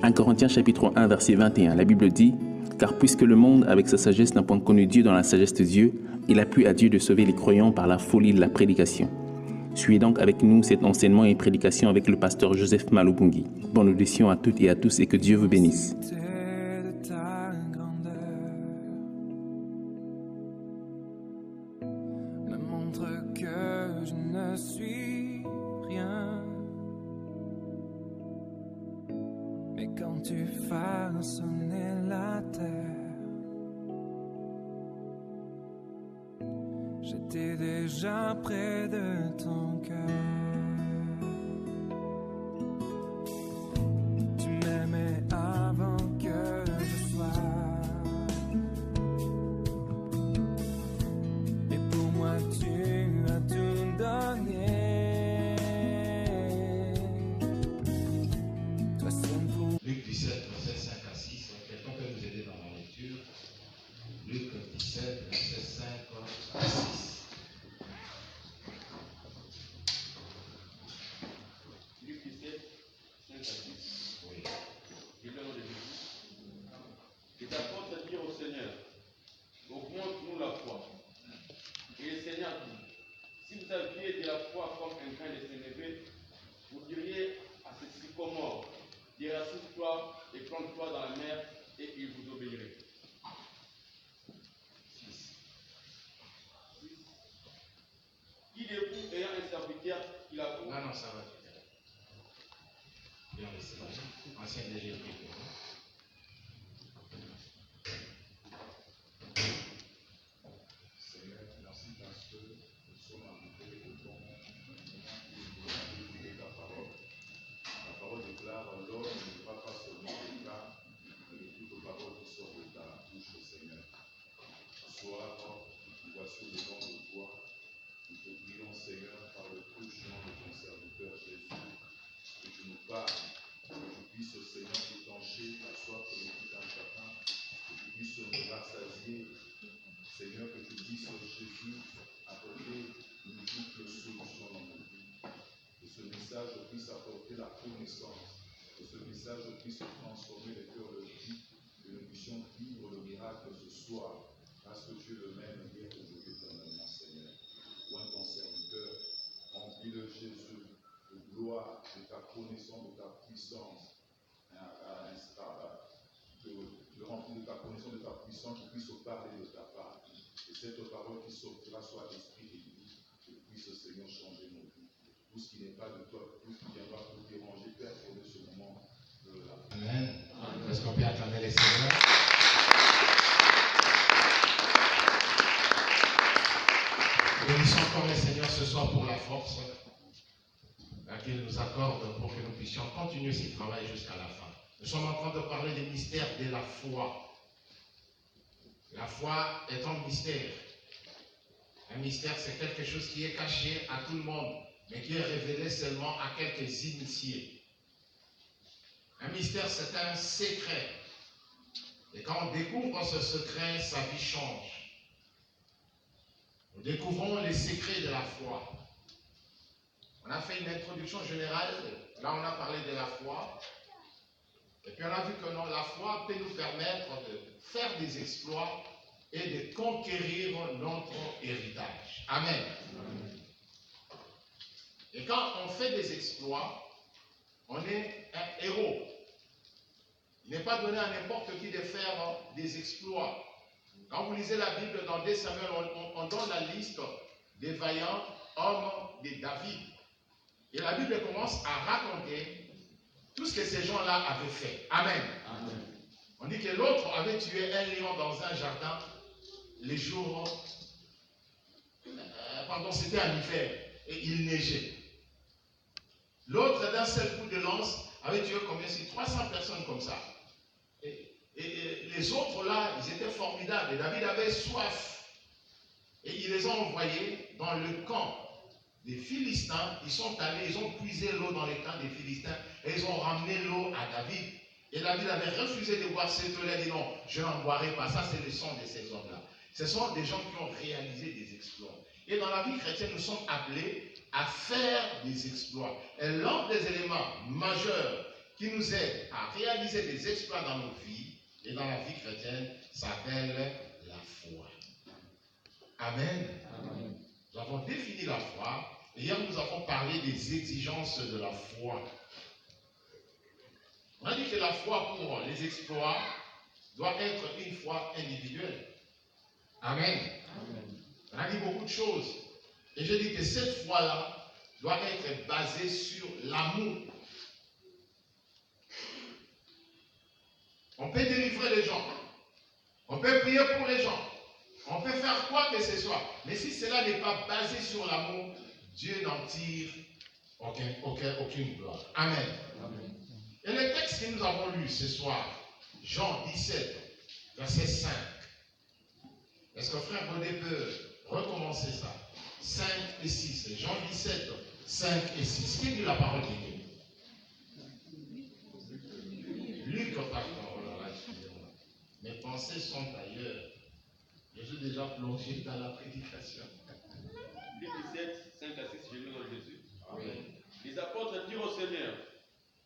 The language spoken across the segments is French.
1 Corinthiens chapitre 1 verset 21, la Bible dit « Car puisque le monde avec sa sagesse n'a point connu Dieu dans la sagesse de Dieu, il a plu à Dieu de sauver les croyants par la folie de la prédication. » Suivez donc avec nous cet enseignement et prédication avec le pasteur Joseph Malobungi. Bonne audition à toutes et à tous et que Dieu vous bénisse. Me montre que je ne suis rien. Mais quand tu façonnais la terre, j'étais déjà près de ton cœur. Tu m'aimais avant que je sois. Et pour moi tu as tout donné. Toi seul pour... Luc 17, verset 5 à 6. Quelqu'un peut nous aider dans la lecture. Luc 17, verset 5 à 6. Luc 17, 5 à 6. Oui. Et le nom de Jésus. Et t'apporte à dire au Seigneur, augmente-nous la foi. Et le Seigneur dit, si vous aviez de la foi comme un grain de sénévé, vous diriez à ce sycomore, déracine-toi et plante-toi dans la mer, et il vous obéirait. 6. Qui de vous ayant un serviteur qui la vaut? Non, ça va. Bien laissé. Ancien DG. Seigneur, merci parce que nous sommes arrivés au bon moment où nous devons écouter ta parole. La parole déclare l'homme ne va pas seulement de cas, mais de toutes les paroles qui sortent de ta bouche, Seigneur. Ce soir, nous voici devant de toi. Nous te prions, Seigneur, par le touchement de ton serviteur Jésus, que tu nous parles, que tu puisses, Seigneur, étancher la soif de tout un chacun, que tu puisses nous rassasier. Seigneur, que tu dises Jésus, apporter une double solution dans nos vies. Que ce message puisse apporter la connaissance. Que ce message puisse transformer les cœurs de vie. Que nous puissions vivre le miracle ce soir. Parce que tu es le même hier, aujourd'hui, éternellement, Seigneur. Loin ton serviteur, rempli de Jésus, de gloire, de ta connaissance, de ta puissance. De remplir de ta connaissance, de ta puissance, qui puisse parler de ta part. Et cette parole qui sortira soit esprit et vie, que puisse, Seigneur, changer nos vies. Tout ce qui n'est pas de toi, tout ce qui viendra pour déranger, Père, pour ce moment de la vie. Amen. Est-ce qu'on peut acclamer les Seigneurs? Bénissons encore les Seigneurs ce soir pour la force qu'il nous accorde pour que nous puissions continuer ce travail jusqu'à la fin. Nous sommes en train de parler des mystères de la foi. La foi est un mystère. Un mystère, c'est quelque chose qui est caché à tout le monde, mais qui est révélé seulement à quelques initiés. Un mystère, c'est un secret. Et quand on découvre ce secret, sa vie change. Nous découvrons les secrets de la foi. On a fait une introduction générale. Là, on a parlé de la foi. Et puis, on a vu que non, la foi peut nous permettre de faire des exploits et de conquérir notre héritage. Amen. Et quand on fait des exploits, on est un héros. Il n'est pas donné à n'importe qui de faire des exploits. Quand vous lisez la Bible dans 2 Samuel, on donne la liste des vaillants hommes de David. Et la Bible commence à raconter tout ce que ces gens-là avaient fait. Amen. Amen. On dit que l'autre avait tué un lion dans un jardin les jours, c'était en hiver, et il neigeait. L'autre, d'un seul coup de lance, avait tué combien? 300 personnes comme ça. Et les autres là, ils étaient formidables. Et David avait soif. Et ils les ont envoyés dans le camp des Philistins. Ils sont allés, ils ont puisé l'eau dans les camps des Philistins et ils ont ramené l'eau à David. Et David avait refusé de boire cette eau. Il a dit non, je n'en boirai pas. Ça, c'est le sang de ces hommes-là. Ce sont des gens qui ont réalisé des exploits. Et dans la vie chrétienne, nous sommes appelés à faire des exploits. Et l'un des éléments majeurs qui nous aide à réaliser des exploits dans nos vies et dans la vie chrétienne s'appelle la foi. Amen. Amen. Nous avons défini la foi. Et hier, nous avons parlé des exigences de la foi. On a dit que la foi pour les exploits doit être une foi individuelle. Amen. Amen. On a dit beaucoup de choses. Et je dis que cette foi-là doit être basée sur l'amour. On peut délivrer les gens. On peut prier pour les gens. On peut faire quoi que ce soit. Mais si cela n'est pas basé sur l'amour, Dieu n'en tire aucune gloire. Amen. Amen. Et le texte que nous avons lu ce soir, Jean 17, verset 5. Est-ce que frère Bodé peut recommencer ça? 5 et 6. Jean 17, 5 et 6. Qui dit la parole de Dieu? Luc, pardon. Oh là là, excusez-moi. Mes pensées sont ailleurs. Je suis déjà plongé dans la prédication. Luc 17, 5 à 6, je lis dans Jésus. Oui. Les apôtres dirent au Seigneur,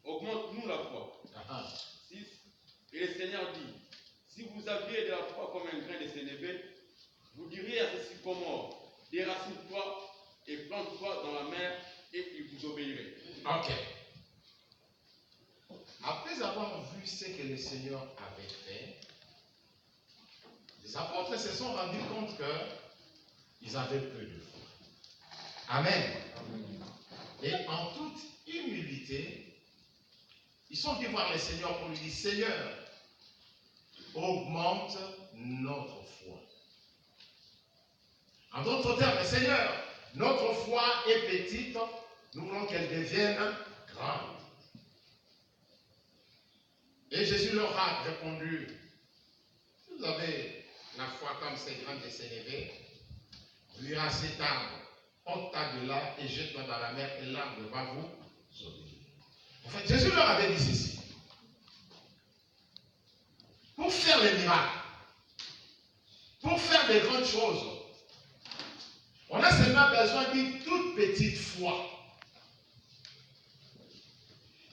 augmente-nous la foi. 6. Et le Seigneur dit, si vous aviez de la foi comme un grain de sénévé, vous diriez à ce sycomore, déracine-toi et plante-toi dans la mer, et il vous obéirait. Ok. Après avoir vu ce que le Seigneur avait fait, les apôtres se sont rendus compte qu'ils avaient peu de foi. Amen. Amen. Et en toute humilité, ils sont venus voir le Seigneur pour lui dire, Seigneur, augmente notre foi. En d'autres termes, Seigneur, notre foi est petite, nous voulons qu'elle devienne grande. Et Jésus leur a répondu, si vous avez la foi comme ces grains de sénévé, vous direz à cet arbre, ôte-toi de là et jette-toi dans la mer et l'arbre va vous sauver. En fait, Jésus leur avait dit ceci. Pour faire les miracles, pour faire des grandes choses, on a seulement besoin d'une toute petite foi.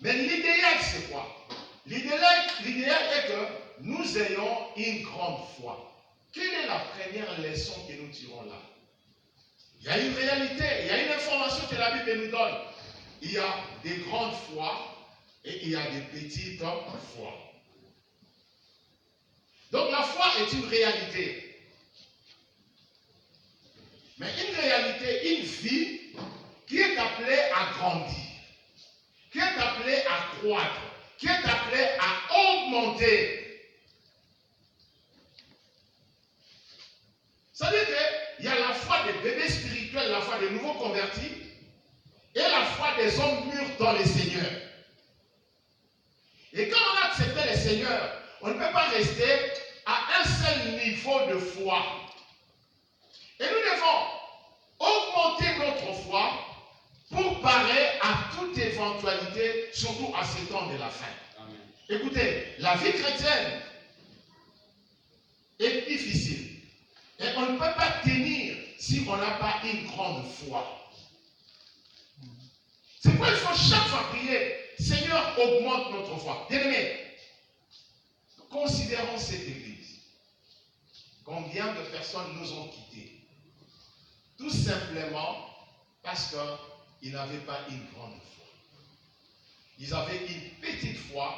Mais l'idéal, c'est quoi? L'idéal est que nous ayons une grande foi. Quelle est la première leçon que nous tirons là? Il y a une réalité, il y a une information que la Bible nous donne. Il y a des grandes foi et il y a des petites foi. Donc la foi est une réalité. Mais une réalité, une vie qui est appelée à grandir, qui est appelée à croître, qui est appelée à augmenter. Ça veut dire qu'il y a la foi des bébés spirituels, la foi des nouveaux convertis, et la foi des hommes mûrs dans le Seigneur. Et quand on a accepté le Seigneur, on ne peut pas rester à un seul niveau de foi. Et nous devons augmenter notre foi pour parer à toute éventualité, surtout à ces temps de la fin. Amen. Écoutez, la vie chrétienne est difficile. Et on ne peut pas tenir si on n'a pas une grande foi. C'est pourquoi il faut chaque fois prier, Seigneur, augmente notre foi. Bien-aimés, considérons cette église. Combien de personnes nous ont quittés? Tout simplement parce qu'ils n'avaient pas une grande foi. Ils avaient une petite foi.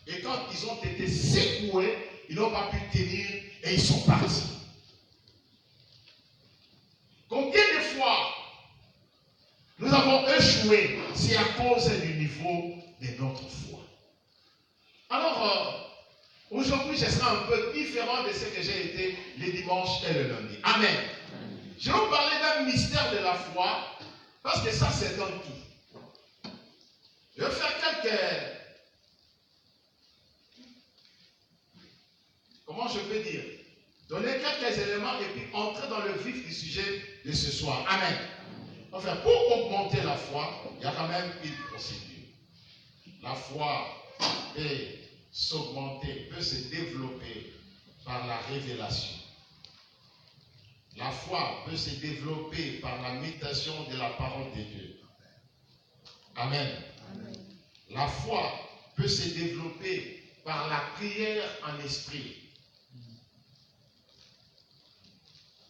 Et quand ils ont été secoués, ils n'ont pas pu tenir et ils sont partis. Combien de fois nous avons échoué? C'est à cause du niveau de notre foi. Alors, aujourd'hui, je serai un peu différent de ce que j'ai été les dimanches et le lundi. Amen. Je vais vous parler d'un mystère de la foi, parce que ça, c'est un tout. Je vais faire quelques... Comment je peux dire? Donner quelques éléments et puis entrer dans le vif du sujet de ce soir. Amen. Enfin, pour augmenter la foi, il y a quand même une procédure. La foi peut s'augmenter, peut se développer par la révélation. La foi peut se développer par la méditation de la parole de Dieu. Amen. Amen. La foi peut se développer par la prière en esprit.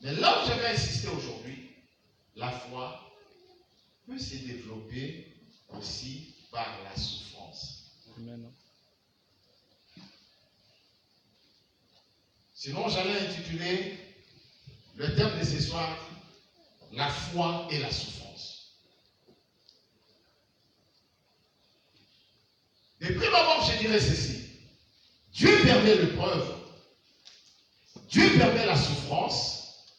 Mais là où je vais insister aujourd'hui, la foi peut se développer aussi par la souffrance. Amen. Sinon, j'allais intituler le thème de ce soir, la foi et la souffrance. De prime abord, je dirais ceci. Dieu permet l'épreuve, Dieu permet la souffrance,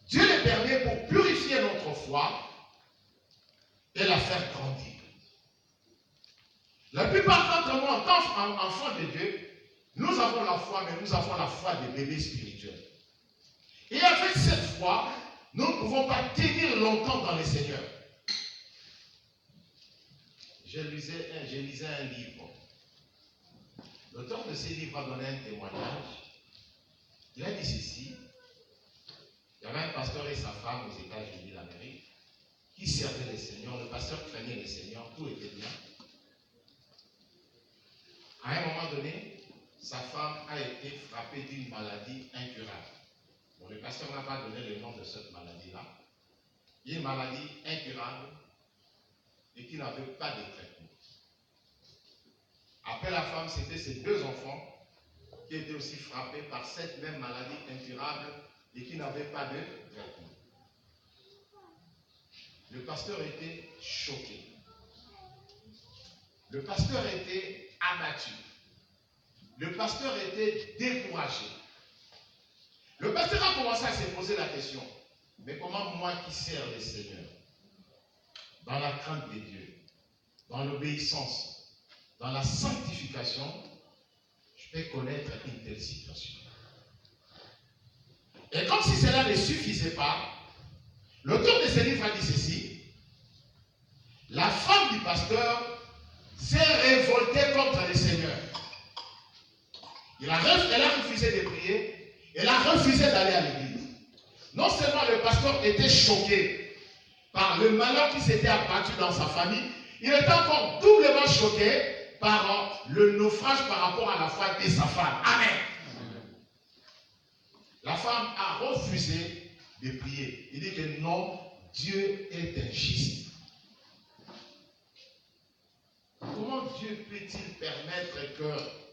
Dieu les permet pour purifier notre foi et la faire grandir. La plupart d'entre nous, en tant qu'enfants de Dieu, nous avons la foi, mais nous avons la foi des bébés spirituels. Et avec cette foi, nous ne pouvons pas tenir longtemps dans le Seigneur. Je lisais un livre. L'auteur de ce livre a donné un témoignage. Il a dit ceci. Il y avait un pasteur et sa femme aux États-Unis d'Amérique qui servaient le Seigneur. Le pasteur craignait le Seigneur, tout était bien. À un moment donné, sa femme a été frappée d'une maladie incurable. Bon, le pasteur n'a pas donné le nom de cette maladie-là. Une maladie incurable et qui n'avait pas de traitement. Après la femme, c'était ses deux enfants qui étaient aussi frappés par cette même maladie incurable et qui n'avaient pas de traitement. Le pasteur était choqué. Le pasteur était abattu. Le pasteur était découragé. Le pasteur a commencé à se poser la question, mais comment moi qui sers le Seigneur, dans la crainte de Dieu, dans l'obéissance, dans la sanctification, je peux connaître une telle situation? Et comme si cela ne suffisait pas, l'auteur de ce livre a dit ceci: la femme du pasteur s'est révoltée contre le Seigneur. Elle a refusé de prier, elle a refusé d'aller à l'église. Non seulement le pasteur était choqué par le malheur qui s'était abattu dans sa famille, il était encore doublement choqué par le naufrage par rapport à la foi de sa femme. Amen. La femme a refusé de prier. Il dit que non, Dieu est injuste. Comment Dieu peut-il permettre que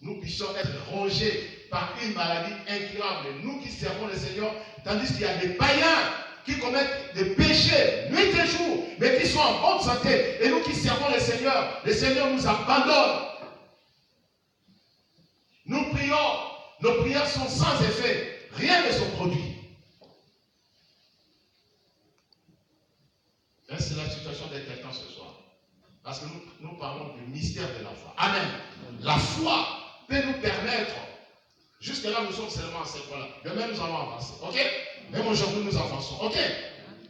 nous puissions être rongés par une maladie incurable, nous qui servons le Seigneur, tandis qu'il y a des païens qui commettent des péchés nuit et jour, mais qui sont en bonne santé, et nous qui servons le Seigneur nous abandonne. Nous prions, nos prières sont sans effet, rien ne se produit. C'est la situation de quelqu'un ce soir. Parce que nous parlons du mystère de la foi. Amen. La foi peut nous permettre, jusque là nous sommes seulement à ce point-là. Demain nous allons avancer. Ok? Même aujourd'hui nous avançons. Ok?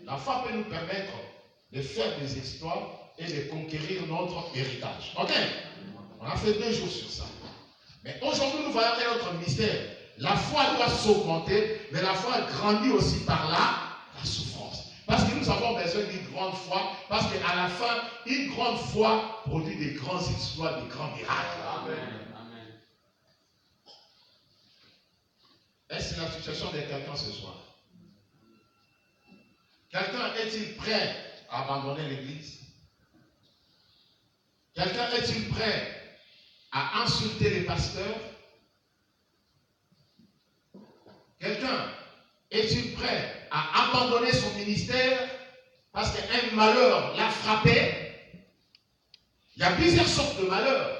La foi peut nous permettre de faire des exploits et de conquérir notre héritage. Ok? On a fait 2 jours sur ça. Mais aujourd'hui nous voyons un autre mystère. La foi doit s'augmenter, mais la foi grandit aussi par la souffrance. Parce que nous avons besoin d'une grande foi, parce qu'à la fin, une grande foi produit des grands exploits, des grands miracles. Amen. Est-ce la situation de quelqu'un ce soir? Quelqu'un est-il prêt à abandonner l'église? Quelqu'un est-il prêt à insulter les pasteurs? Quelqu'un est-il prêt à abandonner son ministère parce qu'un malheur l'a frappé? Il y a plusieurs sortes de malheurs.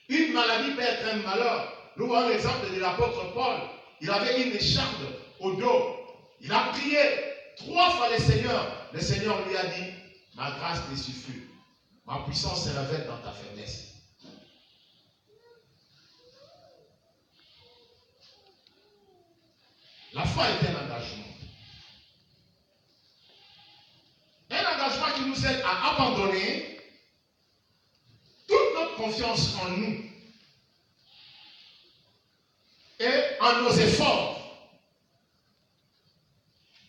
Une maladie peut être un malheur. Nous voyons l'exemple de l'apôtre Paul. Il avait une écharpe au dos. Il a prié 3 fois le Seigneur. Le Seigneur lui a dit: ma grâce te suffit. Ma puissance se révèle dans ta faiblesse. La foi est un engagement. Un engagement qui nous aide à abandonner toute notre confiance en nous et en nos efforts.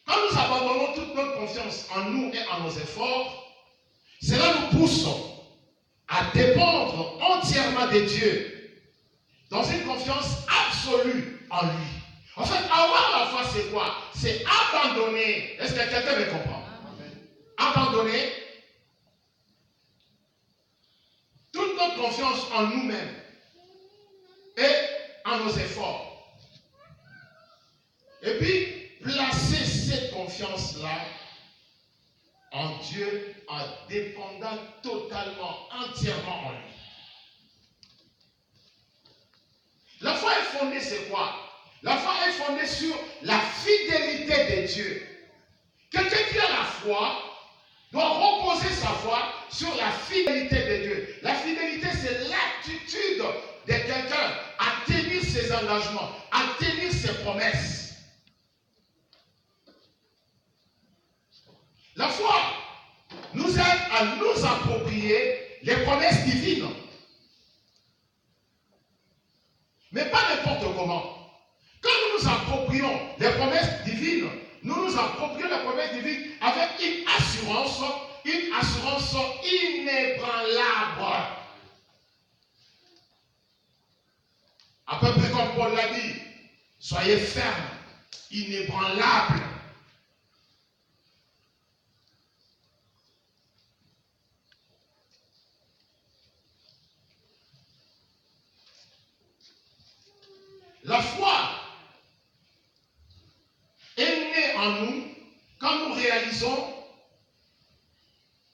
Quand nous abandonnons toute notre confiance en nous et en nos efforts, Cela nous pousse à dépendre entièrement de Dieu dans une confiance absolue en lui. En fait, avoir la foi, c'est quoi? C'est abandonner. Est-ce que quelqu'un me comprend? Abandonner toute notre confiance en nous-mêmes et en nos efforts. Et puis, placer cette confiance-là en Dieu en dépendant totalement, entièrement en lui. La foi est fondée sur quoi? La foi est fondée sur la fidélité de Dieu. Quelqu'un qui a la foi doit reposer sa foi sur la fidélité de Dieu. La fidélité, c'est l'attitude de quelqu'un à tenir ses engagements, à tenir ses promesses. La foi nous aide à nous approprier les promesses divines. Mais pas n'importe comment. Quand nous nous approprions les promesses divines, nous nous approprions les promesses divines avec une assurance inébranlable. À peu près comme Paul l'a dit, soyez fermes, inébranlables. La foi est née en nous quand nous réalisons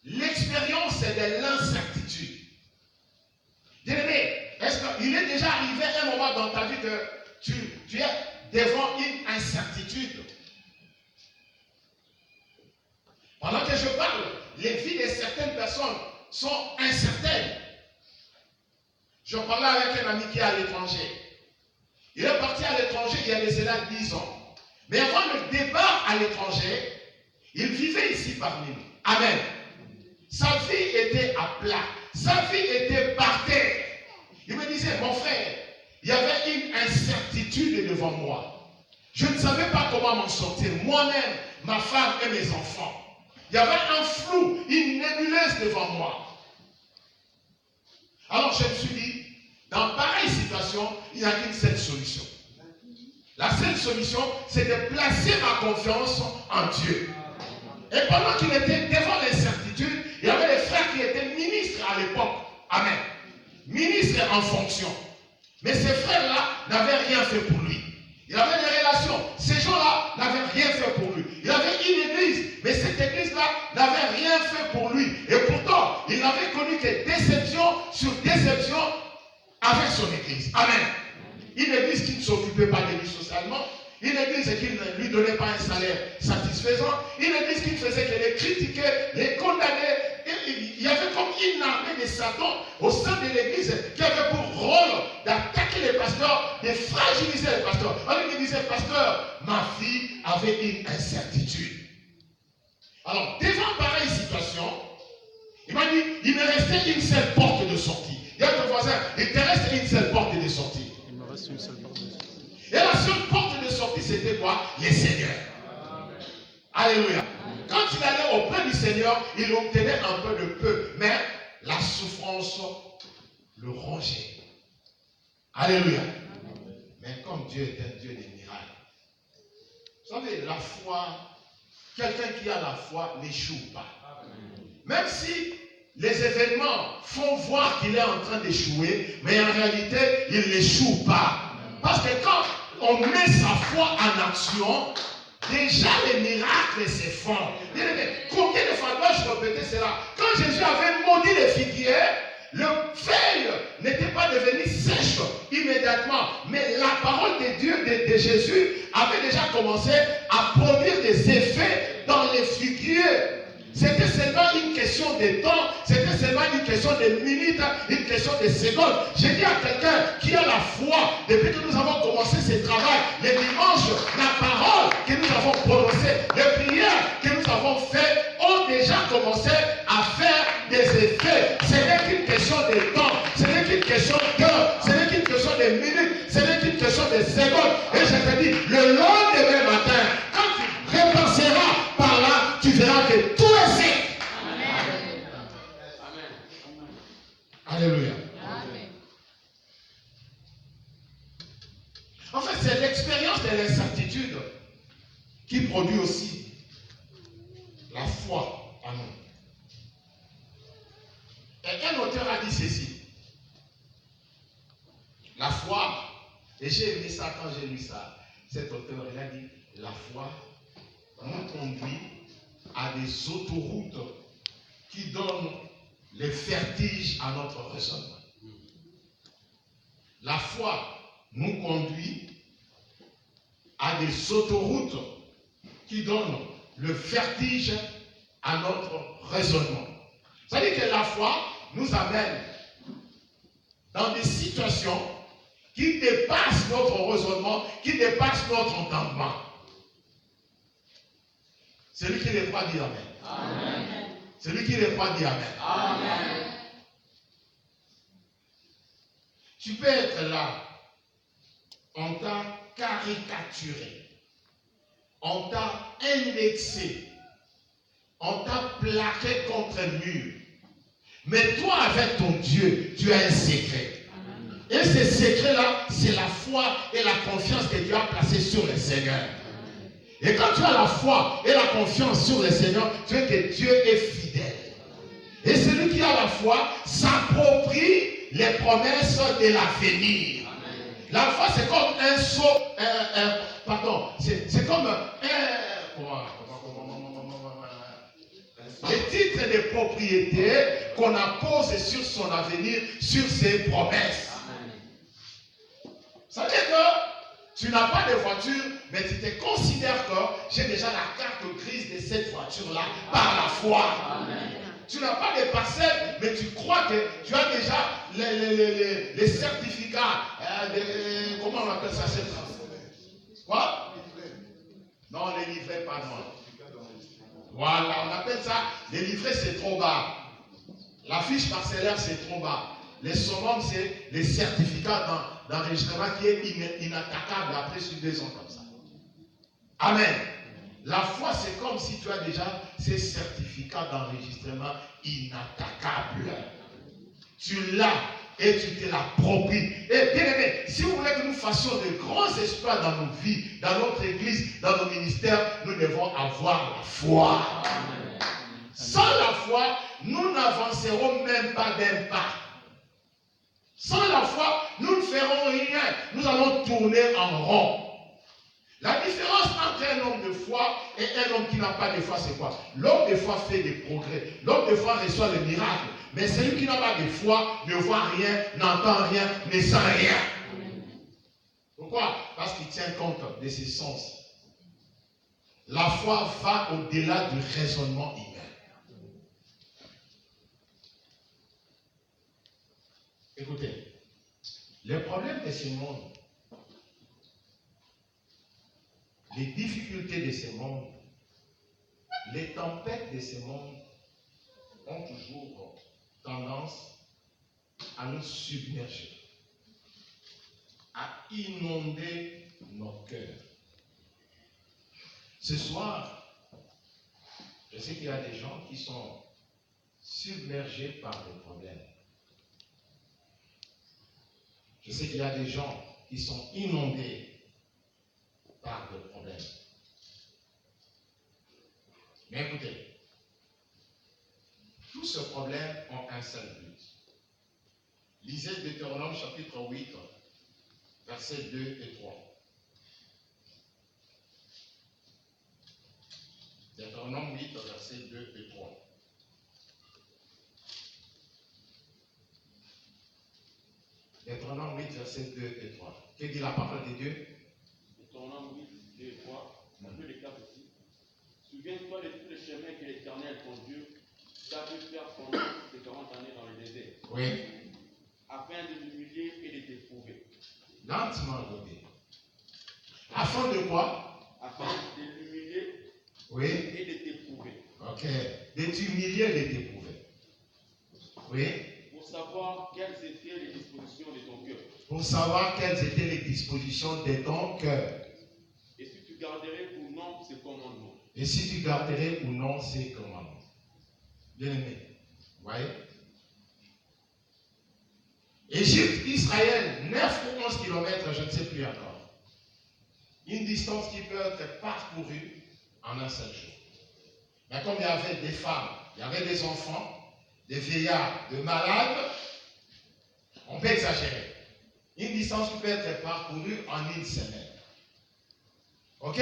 l'expérience de l'incertitude. Bien-aimé, est-ce qu'il est déjà arrivé un moment dans ta vie que tu es devant une incertitude? Pendant que je parle, les vies de certaines personnes sont incertaines. Je parlais avec un ami qui est à l'étranger. Il est parti à l'étranger il y a de cela 10 ans. Mais avant le départ à l'étranger, il vivait ici parmi nous. Amen. Sa vie était à plat. Sa vie était par terre. Il me disait, mon frère, il y avait une incertitude devant moi. Je ne savais pas comment m'en sortir. Moi-même, ma femme et mes enfants. Il y avait un flou, une nébuleuse devant moi. Alors je me suis dit, dans pareille situation, il n'y a qu'une seule solution. La seule solution, c'est de placer ma confiance en Dieu. Et pendant qu'il était devant l'incertitude, il y avait des frères qui étaient ministres à l'époque. Amen. Ministres en fonction. Mais ces frères-là n'avaient rien fait pour lui. Il avait des relations. Ces gens-là n'avaient rien fait pour lui. Il avait une église, mais cette église-là n'avait rien fait pour lui. Et pourtant, il n'avait connu que déception sur déception avec son église. Amen. Une église qui ne s'occupait pas de lui socialement. Une église qui ne lui donnait pas un salaire satisfaisant. Une église qui ne faisait que les critiquer, les condamner. Et il y avait comme une armée de Satan au sein de l'église qui avait pour rôle d'attaquer les pasteurs, de fragiliser les pasteurs. Alors il me disait, pasteur, ma fille avait une incertitude. Alors, devant pareille situation, il m'a dit, il me restait une seule porte de sortie. Il y a ton voisin, il te reste une seule porte de sortie. Il me reste une seule porte de sortie. Et la seule porte de sortie, c'était quoi? Les Seigneurs. Alléluia. Quand il allait auprès du Seigneur, il obtenait un peu de peu, mais la souffrance le rongeait. Alléluia. Mais comme Dieu est un Dieu des miracles, vous savez, la foi, quelqu'un qui a la foi n'échoue pas. Même si les événements font voir qu'il est en train d'échouer, mais en réalité, il n'échoue pas. Parce que quand on met sa foi en action, déjà les miracles se font. Combien de fois dois-je répéter cela? Quand Jésus avait maudit les figuiers, le feuille n'était pas devenu sèche immédiatement, mais la parole de Dieu, de Jésus, avait déjà commencé à produire des effets dans les figuiers. C'était seulement une question de temps, c'était seulement une question de minutes, une question de secondes. J'ai dit à quelqu'un qui a la foi, depuis que nous avons commencé ce travail, les dimanches, la parole que nous avons prononcée, les prières que nous avons faites ont déjà commencé à faire des effets. Ce n'est qu'une question de temps, ce n'est qu'une question d'heure, ce n'est qu'une question de minutes, ce n'est qu'une question de secondes. Et je te dis, le lendemain matin, quand tu repasseras par là, tu verras que tout est fait. Alléluia. En fait, c'est l'expérience de l'incertitude qui produit aussi la foi en nous. Et un auteur a dit ceci. La foi, et j'ai aimé ça quand j'ai lu ça, cet auteur, il a dit, la foi nous conduit à des autoroutes qui donnent les vertiges à notre raisonnement. La foi nous conduit à des autoroutes qui donnent le vertige à notre raisonnement. C'est-à-dire que la foi nous amène dans des situations qui dépassent notre raisonnement, qui dépassent notre entendement. Celui qui les croit dit Amen. Amen. Celui qui les croit dit Amen. Amen. Tu peux être là, on t'a caricaturé, on t'a indexé, on t'a plaqué contre un mur. Mais toi, avec ton Dieu, tu as un secret. Et ce secret-là, c'est la foi et la confiance que Dieu a placée sur le Seigneur. Et quand tu as la foi et la confiance sur le Seigneur, tu sais que Dieu est fidèle. Et celui qui a la foi s'approprie les promesses de l'avenir. La foi, c'est comme un saut, c'est comme les titres de propriété qu'on appose sur son avenir, sur ses promesses. Ça veut dire que tu n'as pas de voiture, mais tu te considères que j'ai déjà la carte grise de cette voiture-là par la foi. Amen. Tu n'as pas de parcelle, mais tu crois que tu as déjà les certificats. Comment on appelle ça? Quoi? Non, les livrets, pas non. Voilà, on appelle ça, les livrets, c'est trop bas. La fiche parcellaire, c'est trop bas. Les summums, c'est les certificats d'enregistrement qui est inattaquable après sur 2 ans comme ça. Amen. La foi, c'est comme si tu as déjà ces certificats d'enregistrement inattaquables. Tu l'as et tu te l'appropries. Et bien aimé, si vous voulez que nous fassions de grands exploits dans nos vies, dans notre église, dans nos ministères, nous devons avoir la foi. Amen. Sans la foi, nous n'avancerons même pas d'un pas. Sans la foi, nous ne ferons rien. Nous allons tourner en rond. La différence entre un homme de foi et un homme qui n'a pas de foi, c'est quoi? L'homme de foi fait des progrès. L'homme de foi reçoit le miracle. Mais celui qui n'a pas de foi ne voit rien, n'entend rien, ne sent rien. Pourquoi? Parce qu'il tient compte de ses sens. La foi va au-delà du raisonnement humain. Écoutez, les problèmes de ce monde, les difficultés de ce monde, les tempêtes de ce monde ont toujours tendance à nous submerger, à inonder nos cœurs. Ce soir, je sais qu'il y a des gens qui sont submergés par des problèmes. Je sais qu'il y a des gens qui sont inondés par des problèmes. Mais écoutez, tous ces problèmes ont un seul but. Lisez Deutéronome chapitre 8, versets 2 et 3. Deutéronome 8, versets 2 et 3. Deutéronome 8, versets 2 et 3. Que dit la parole de Dieu? Deutéronome 8, 2 et 3. On peut les 4 aussi. Souviens-toi de tous les chemins que l'Éternel, ton Dieu, t'a fait faire pendant ces 40 années dans le désert. Oui. Afin de l'humilier et de t'éprouver. Lentement, Godé. Afin de quoi? Afin de l'humilier, oui, et de t'éprouver. Ok. De t'humilier et de t'éprouver. Oui. Pour savoir quelles étaient les dispositions de ton cœur. Pour savoir quelles étaient les dispositions de ton cœur. Et si tu garderais ou non ces commandements. Et si tu garderais ou non ces commandements. Bien aimé. Vous voyez? Égypte, Israël, 9 ou 11 kilomètres, je ne sais plus encore. Une distance qui peut être parcourue en un seul jour. Mais comme il y avait des femmes, il y avait des enfants, des vieillards, des malades, on peut exagérer. Une distance qui peut être parcourue en une semaine. Ok?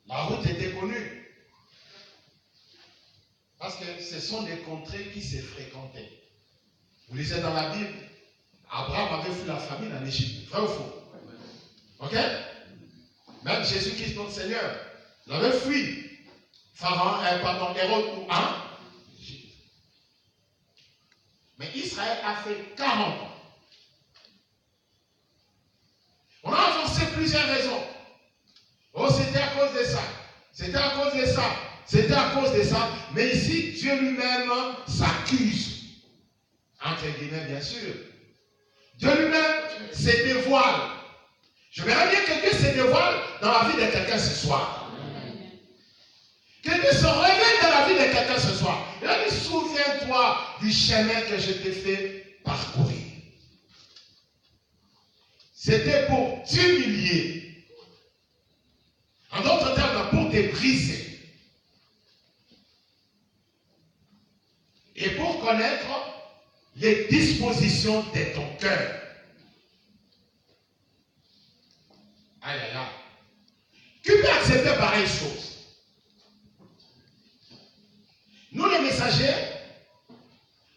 La route était connue. Parce que ce sont des contrées qui se fréquentaient. Vous lisez dans la Bible, Abraham avait fui la famine en Égypte. Vrai ou faux? Ok? Même Jésus-Christ, notre Seigneur, l'avait fui. Hérode ou Égypte. Mais Israël a fait 40 ans. On a avancé plusieurs raisons. Oh, c'était à cause de ça. C'était à cause de ça. C'était à cause de ça. Mais ici, Dieu lui-même s'accuse. Entre guillemets, bien sûr. Dieu lui-même se dévoile. J'aimerais bien que Dieu se dévoile dans la vie de quelqu'un ce soir. Que Dieu se révèle dans la vie de quelqu'un ce soir. Il a dit, souviens-toi du chemin que je t'ai fait parcourir. C'était pour t'humilier. En d'autres termes, pour te briser. Et pour connaître les dispositions de ton cœur. Aïe, aïe, aïe. Qui peut accepter pareille chose? Nous, les messagers,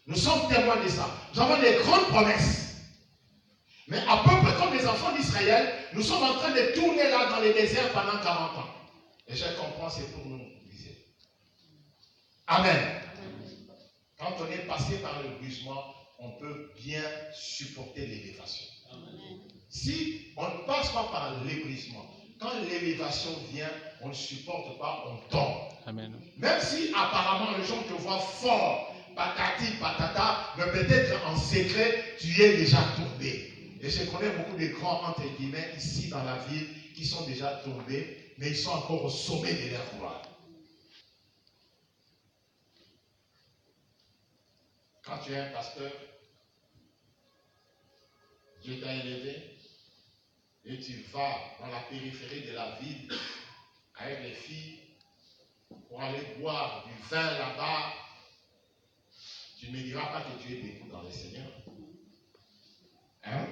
nous sommes témoins de ça. Nous avons des grandes promesses. Mais à peu près comme les enfants d'Israël, nous sommes en train de tourner là dans les déserts pendant 40 ans. Et je comprends, c'est pour nous briser. Amen. Quand on est passé par le brisement, on peut bien supporter l'élévation. Si on ne passe pas par l'ébrisement, quand l'élévation vient, on ne supporte pas, on tombe. Amen. Même si apparemment les gens te voient fort, patati, patata, mais peut-être en secret, tu es déjà tombé. Et je connais beaucoup de grands, entre guillemets, ici dans la ville, qui sont déjà tombés, mais ils sont encore au sommet de leur gloire. Quand tu es un pasteur, Dieu t'a élevé, et tu vas dans la périphérie de la ville avec les filles pour aller boire du vin là-bas, tu ne me diras pas que tu es debout dans le Seigneur. Hein?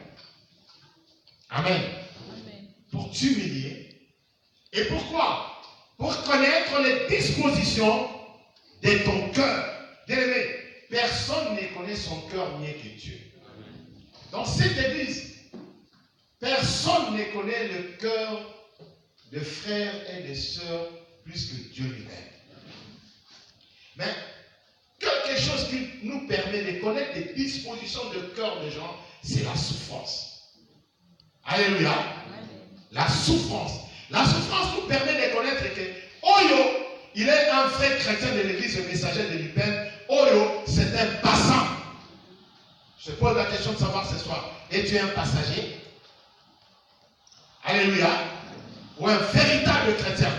Amen. Amen. Pour t'humilier. Et pourquoi? Pour connaître les dispositions de ton cœur. Bien-aimé, personne ne connaît son cœur mieux que Dieu. Dans cette église, personne ne connaît le cœur de frères et de sœurs plus que Dieu lui-même. Mais quelque chose qui nous permet de connaître les dispositions de cœur des gens, c'est la souffrance. Alléluia. La souffrance. La souffrance nous permet de connaître que Oyo, il est un vrai chrétien de l'église messager de l'Upen. Oyo, c'est un passant. Je pose la question de savoir ce soir. Es-tu un passager? Alléluia. Ou un véritable chrétien?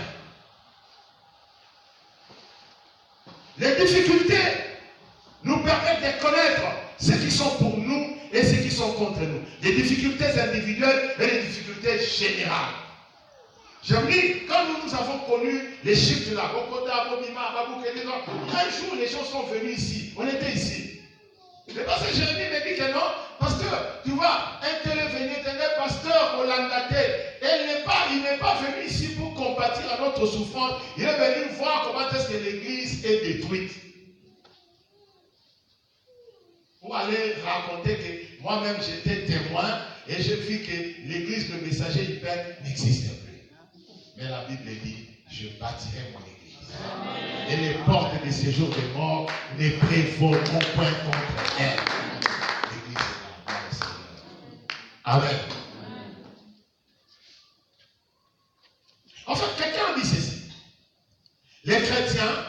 Les difficultés nous permettent de connaître ceux qui sont pour nous et ceux qui sont contre nous. Les difficultés individuelles et les difficultés générales. Je vous dis, quand nous avons connu les chiffres de la Bokota, Bobima, Baboukéli, un jour les gens sont venus ici. On était ici. Le pasteur Jérémie me dit que non, parce que tu vois, un tel est venu, un pasteur hollandais, il n'est pas venu ici pour compatir à notre souffrance. Il est venu voir comment est-ce que l'église est détruite. Pour aller raconter que moi-même j'étais témoin et j'ai vu que l'église de messager hyper n'existe plus. Mais la Bible dit, je bâtirai mon église. Amen. Et les portes de séjour des morts ne prévaudront point contre elle. L'église est là, le Seigneur. Amen. En fait, quelqu'un a dit ceci. Les chrétiens,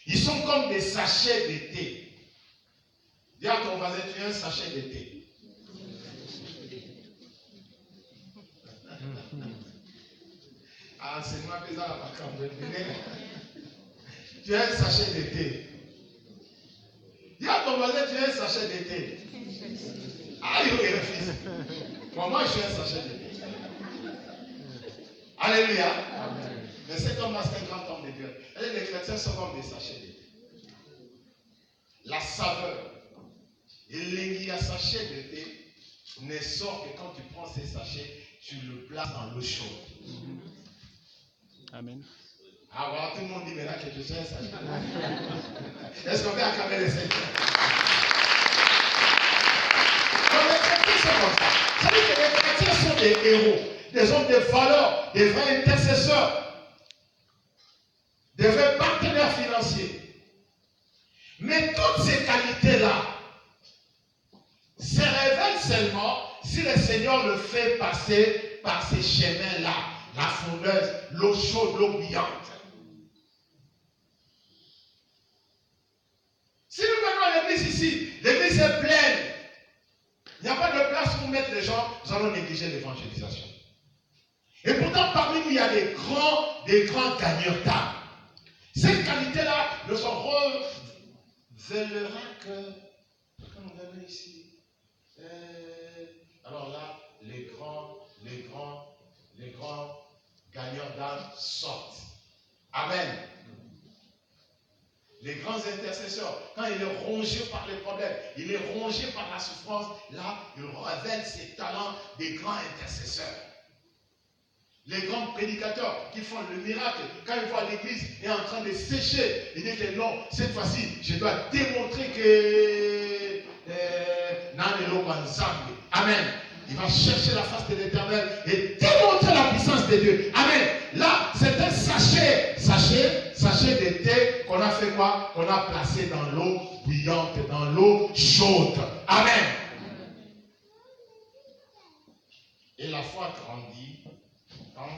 ils sont comme des sachets de thé. Dis à ton voisin, tu es un sachet de thé. Ah, c'est moi qui ai la vacance. Tu es un sachet de thé. Dis à ton ton voisin, tu es un sachet d'été. Ah, il refuse. Moi, je suis un sachet d'été. Alléluia. Amen. Mais cet homme-là, c'est un grand homme de Dieu. Et les chrétiens sont comme des sachets d'été. La saveur. Et les sachets d'été ne sort que quand tu prends ces sachets, tu le places dans l'eau chaude. Amen. Ah voilà, tout le monde dit maintenant que tu sais un sachet. Est-ce qu'on peut acclamer les Seigneurs? Donc les chrétiens sont comme ça. Ça veut dire que les chrétiens sont des héros, des hommes de valeur, des vrais intercesseurs, des vrais partenaires financiers. Mais toutes ces qualités-là se révèlent seulement si le Seigneur le fait passer par ces chemins-là, la fondeuse, l'eau chaude, l'eau bouillante. Si nous venons à l'église ici, l'église est pleine, il n'y a pas de place pour mettre les gens, nous allons négliger l'évangélisation. Et pourtant, parmi nous, il y a des grands gagneurs d'âme. Cette qualité-là ne se révélera que quand on vient ici. Alors là, les grands gagneurs d'âme sortent. Amen. Les grands intercesseurs, quand il est rongé par les problèmes, il est rongé par la souffrance, là, il révèle ses talents des grands intercesseurs. Les grands prédicateurs qui font le miracle, quand ils voient l'église est en train de sécher, ils disent que non, cette fois-ci, je dois démontrer que Amen. Il va chercher la face de l'Éternel et démontrer la puissance de Dieu. Amen. Là, c'est un sachet d'été qu'on a fait quoi? Qu'on a placé dans l'eau bouillante, dans l'eau chaude. Amen. Et la foi grandit quand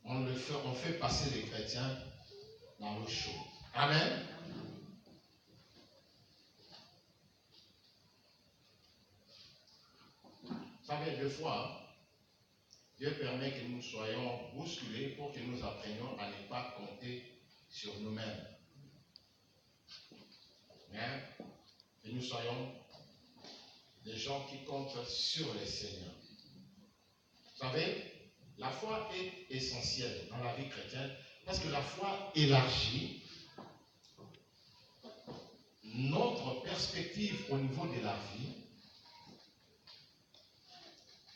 on fait passer les chrétiens dans l'eau chaude. Amen. Vous savez, deux fois, Dieu permet que nous soyons bousculés pour que nous apprenions à ne pas compter sur nous-mêmes. Mais que nous soyons des gens qui comptent sur le Seigneur. Vous savez, la foi est essentielle dans la vie chrétienne parce que la foi élargit notre perspective au niveau de la vie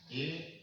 et